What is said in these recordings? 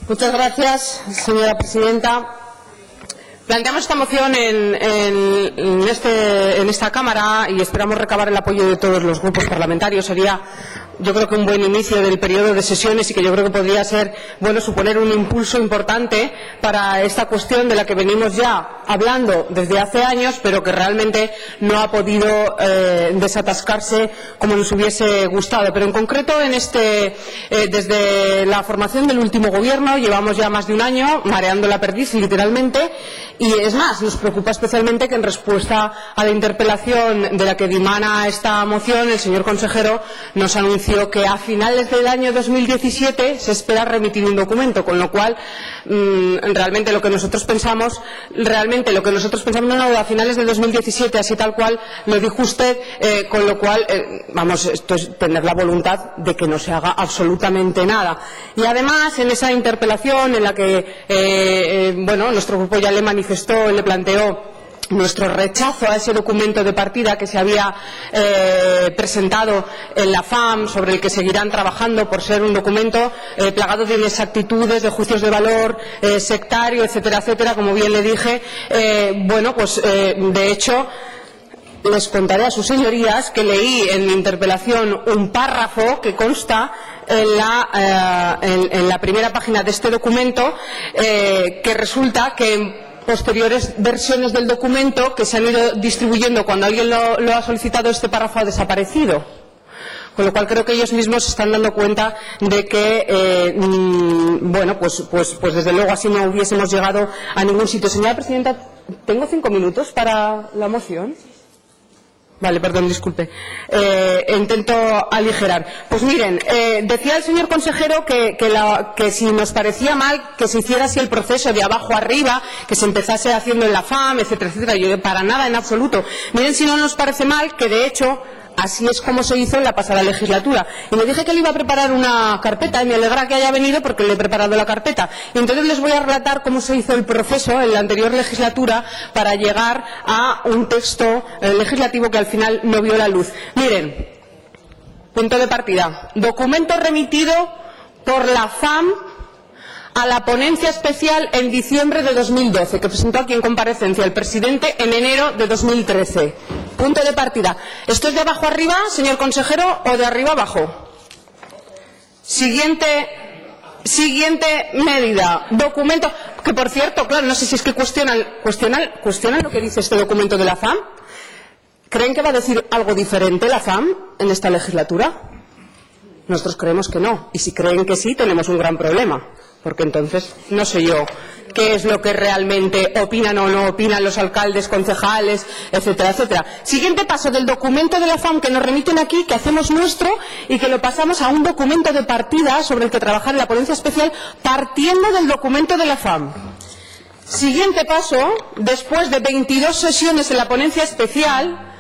Muchas gracias, señora presidenta. Planteamos esta moción en esta Cámara y esperamos recabar el apoyo de todos los grupos parlamentarios. Sería, yo creo que un buen inicio del periodo de sesiones y que yo creo que podría ser bueno suponer un impulso importante para esta cuestión de la que venimos ya hablando desde hace años, pero que realmente no ha podido desatascarse como nos hubiese gustado. Pero en concreto, desde la formación del último gobierno llevamos ya más de un año mareando la perdiz, literalmente. Y es más, nos preocupa especialmente que en respuesta a la interpelación de la que dimana esta moción, el señor consejero nos anunció que a finales del año 2017 se espera remitir un documento, con lo cual realmente lo que nosotros pensamos, a finales del 2017, así tal cual lo dijo usted, con lo cual, esto es tener la voluntad de que no se haga absolutamente nada. Y además, en esa interpelación en la que, nuestro grupo ya le manifestó, le planteó nuestro rechazo a ese documento de partida que se había presentado en la FAM, sobre el que seguirán trabajando por ser un documento plagado de inexactitudes, de juicios de valor, sectario, etcétera, etcétera, como bien le dije. De hecho, les contaré a sus señorías que leí en mi interpelación un párrafo que consta en la primera página de este documento, que resulta que en posteriores versiones del documento que se han ido distribuyendo cuando alguien lo ha solicitado, este párrafo ha desaparecido. Con lo cual creo que ellos mismos se están dando cuenta de que, desde luego así no hubiésemos llegado a ningún sitio. Señora presidenta, ¿tengo 5 minutos para la moción? Vale, perdón, disculpe. Intento aligerar. Pues miren, decía el señor consejero que si nos parecía mal que se hiciera así el proceso de abajo arriba, que se empezase haciendo en la FAM, etcétera, etcétera. Yo para nada, en absoluto. Miren si no nos parece mal que, de hecho, así es como se hizo en la pasada legislatura. Y le dije que le iba a preparar una carpeta y me alegra que haya venido porque le he preparado la carpeta. Y entonces les voy a relatar cómo se hizo el proceso en la anterior legislatura para llegar a un texto legislativo que al final no vio la luz. Miren, punto de partida. Documento remitido por la FAM a la ponencia especial en diciembre de 2012, que presentó aquí en comparecencia el presidente en enero de 2013. Punto de partida. ¿Esto es de abajo arriba, señor consejero, o de arriba abajo? Siguiente medida. Documento que, por cierto, claro, no sé si es que cuestionan lo que dice este documento de la FAM. ¿Creen que va a decir algo diferente la FAM en esta legislatura? Nosotros creemos que no. Y si creen que sí, tenemos un gran problema. Porque entonces no sé yo qué es lo que realmente opinan o no opinan los alcaldes, concejales, etcétera, etcétera. Siguiente paso del documento de la FAM que nos remiten aquí, que hacemos nuestro y que lo pasamos a un documento de partida sobre el que trabajar en la ponencia especial, partiendo del documento de la FAM. Siguiente paso, después de 22 sesiones en la ponencia especial,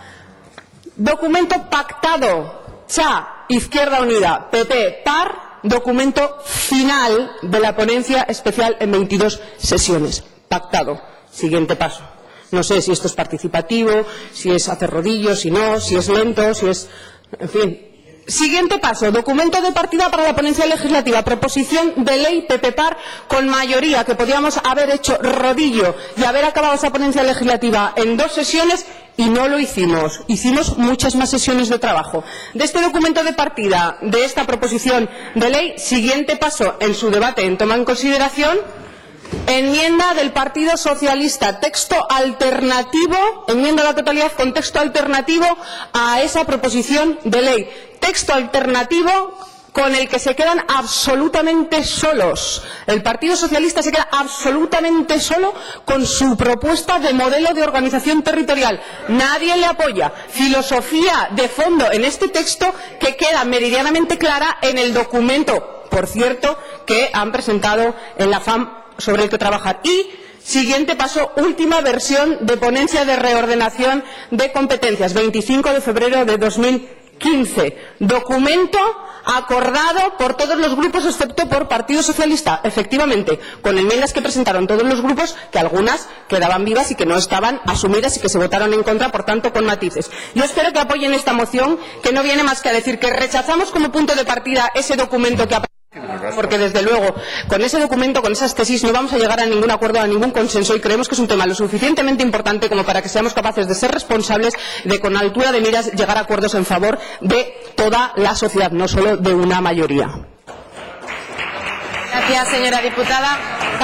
documento pactado, Izquierda Unida, PP, PAR, documento final de la ponencia especial en 22 sesiones. Pactado. Siguiente paso. No sé si esto es participativo, si es hacer rodillos, si no, si es lento, si es... En fin. Siguiente paso. Documento de partida para la ponencia legislativa. Proposición de ley PP-PAR con mayoría, que podíamos haber hecho rodillo y haber acabado esa ponencia legislativa en 2 sesiones. Y no lo hicimos. Hicimos muchas más sesiones de trabajo. De este documento de partida, de esta proposición de ley, siguiente paso en su debate, en toma en consideración, enmienda del Partido Socialista, texto alternativo, enmienda a la totalidad con texto alternativo a esa proposición de ley. Texto alternativo con el que se quedan absolutamente solos. El Partido Socialista se queda absolutamente solo con su propuesta de modelo de organización territorial. Nadie le apoya. Filosofía de fondo en este texto que queda meridianamente clara en el documento, por cierto, que han presentado en la FAM sobre el que trabajar. Y siguiente paso, última versión de ponencia de reordenación de competencias, 25 de febrero de 2015. Documento acordado por todos los grupos excepto por Partido Socialista, efectivamente, con enmiendas que presentaron todos los grupos, que algunas quedaban vivas y que no estaban asumidas y que se votaron en contra, por tanto, con matices. Yo espero que apoyen esta moción, que no viene más que a decir que rechazamos como punto de partida ese documento que porque desde luego con ese documento, con esas tesis, no vamos a llegar a ningún acuerdo, a ningún consenso, y creemos que es un tema lo suficientemente importante como para que seamos capaces de ser responsables, de con altura de miras llegar a acuerdos en favor de toda la sociedad, no solo de una mayoría. Gracias, señora diputada.